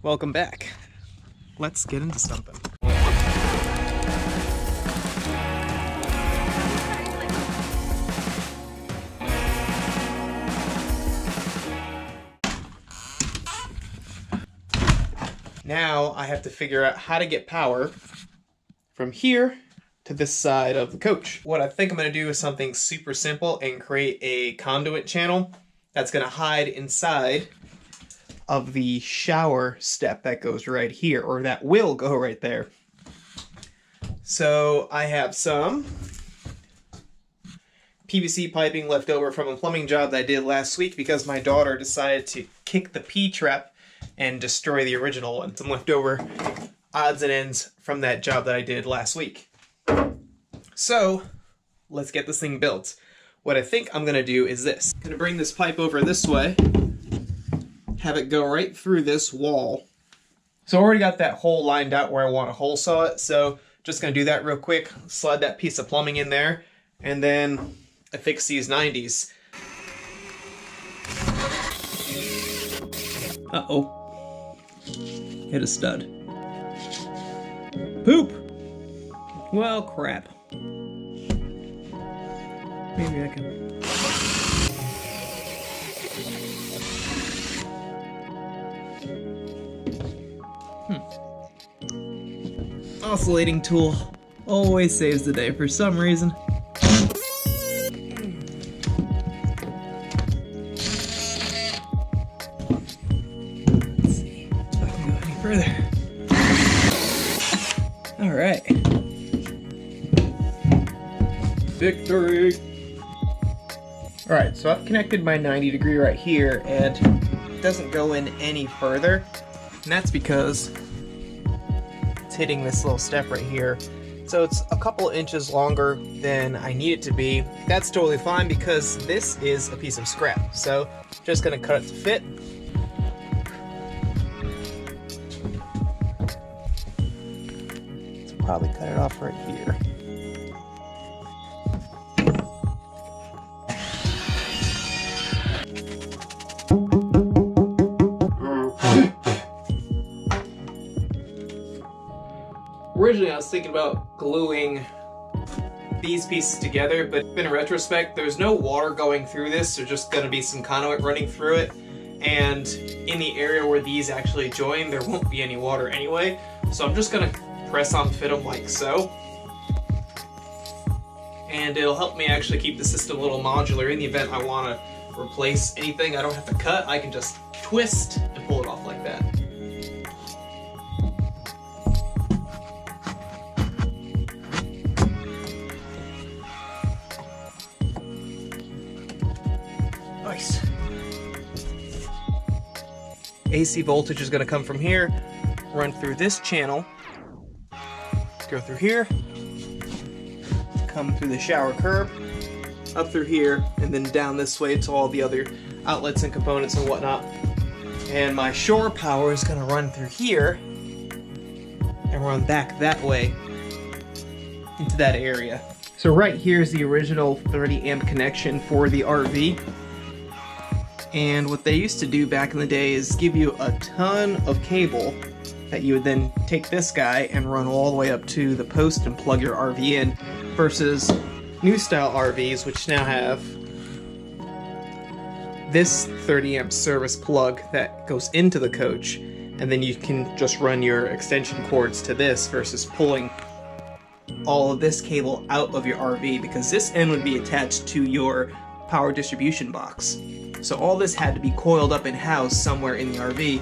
Welcome back. Let's get into something. Now I have to figure out how to get power from here to this side of the coach. What I think I'm going to do is something super simple and create a conduit channel that's going to hide inside of the shower step that goes right here, or that will go right there. So I have some PVC piping left over from a plumbing job that I did last week because my daughter decided to kick the P-trap and destroy the original one. Some leftover odds and ends from that job that I did last week. So let's get this thing built. What I think I'm gonna do is this. I'm gonna bring this pipe over this way, have it go right through this wall. So I already got that hole lined out where I want to hole saw it, so just gonna do that real quick, slide that piece of plumbing in there, and then affix these 90s. Uh-oh. Hit a stud. Poop! Well, crap. Maybe I can... Oscillating tool always saves the day for some reason. Let's see if I can go any further. All right. Victory! All right, so I've connected my 90 degree right here, and it doesn't go in any further, and that's because it's hitting this little step right here. So it's a couple inches longer than I need it to be. That's totally fine because this is a piece of scrap. So just gonna cut it to fit. Let's probably cut it off right here. Originally I was thinking about gluing these pieces together, but in retrospect there's no water going through this. There's just going to be some conduit running through it, and in the area where these actually join there won't be any water anyway, so I'm just going to press on fit them like so, and it'll help me actually keep the system a little modular. In the event I want to replace anything, I don't have to cut, I can just twist and pull it off like that. Nice. AC voltage is going to come from here, run through this channel, go through here, come through the shower curb, up through here, and then down this way to all the other outlets and components and whatnot. And my shore power is going to run through here and run back that way into that area. So right here is the original 30 amp connection for the RV. And what they used to do back in the day is give you a ton of cable that you would then take this guy and run all the way up to the post and plug your RV in, versus new style RVs which now have this 30 amp service plug that goes into the coach, and then you can just run your extension cords to this versus pulling all of this cable out of your RV, because this end would be attached to your power distribution box. So all this had to be coiled up in-house somewhere in the RV,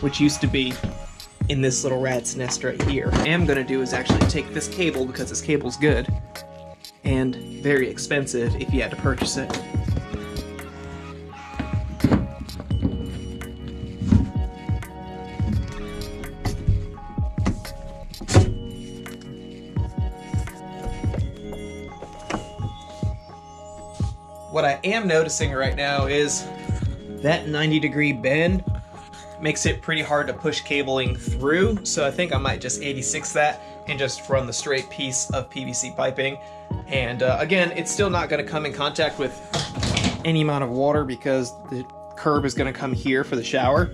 which used to be in this little rat's nest right here. What I am going to do is actually take this cable, because this cable's good and very expensive if you had to purchase it. What I am noticing right now is that 90-degree bend makes it pretty hard to push cabling through, so I think I might just 86 that and just run the straight piece of PVC piping. And again, it's still not going to come in contact with any amount of water because the curb is going to come here for the shower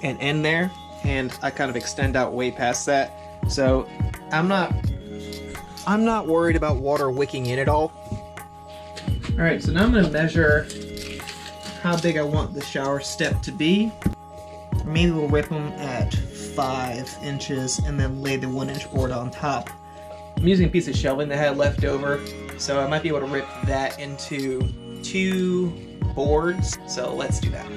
and end there. and I kind of extend out way past that. So I'm not worried about water wicking in at all. All right, so now I'm gonna measure how big I want the shower step to be. Maybe we'll rip them at 5 inches and then lay the 1-inch board on top. I'm using a piece of shelving that I had left over, so I might be able to rip that into 2 boards. So let's do that.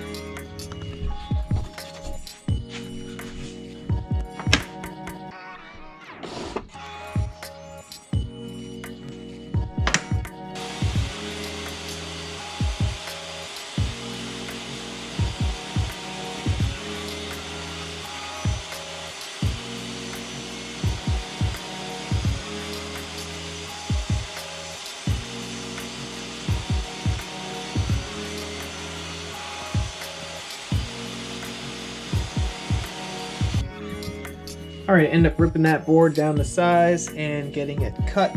Alright, end up ripping that board down to size and getting it cut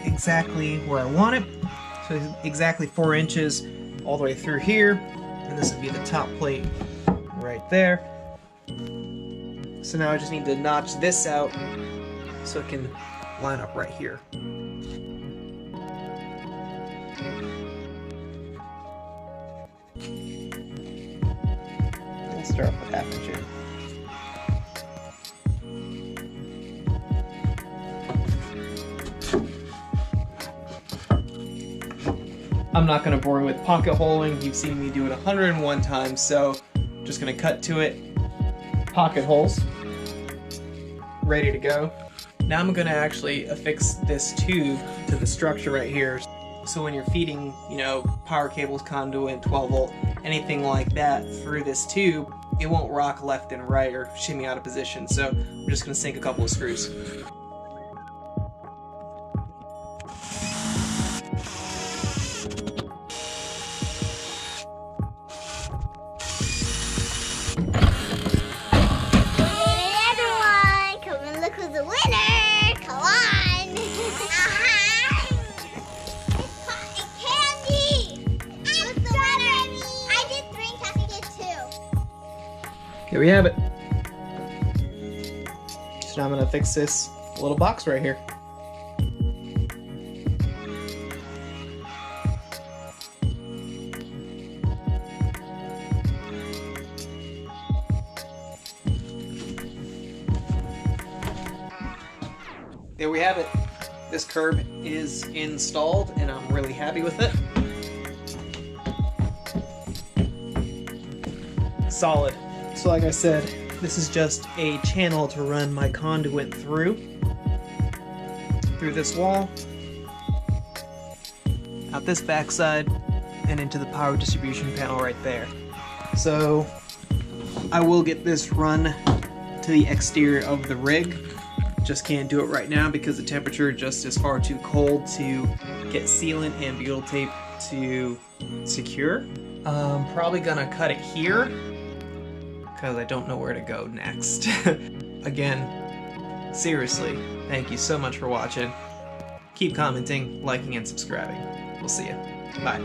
exactly where I want it. So exactly 4 inches all the way through here. And this would be the top plate right there. So now I just need to notch this out so it can line up right here. Let's start off with 1/2 inch in. I'm not going to bore you with pocket holing. You've seen me do it 101 times, so I'm just going to cut to it. Pocket holes. Ready to go. Now I'm going to actually affix this tube to the structure right here. So when you're feeding, power cables, conduit, 12 volt, anything like that through this tube, it won't rock left and right or shimmy out of position. So I'm just going to sink a couple of screws. Here we have it. So now I'm going to fix this little box right here. There we have it. This curb is installed and I'm really happy with it. Solid. So like I said, this is just a channel to run my conduit through this wall, out this backside, and into the power distribution panel right there. So I will get this run to the exterior of the rig. Just can't do it right now because the temperature just is far too cold to get sealant and butyl tape to secure. I'm probably gonna cut it here because I don't know where to go next. Again, seriously, thank you so much for watching. Keep commenting, liking, and subscribing. We'll see you. Bye.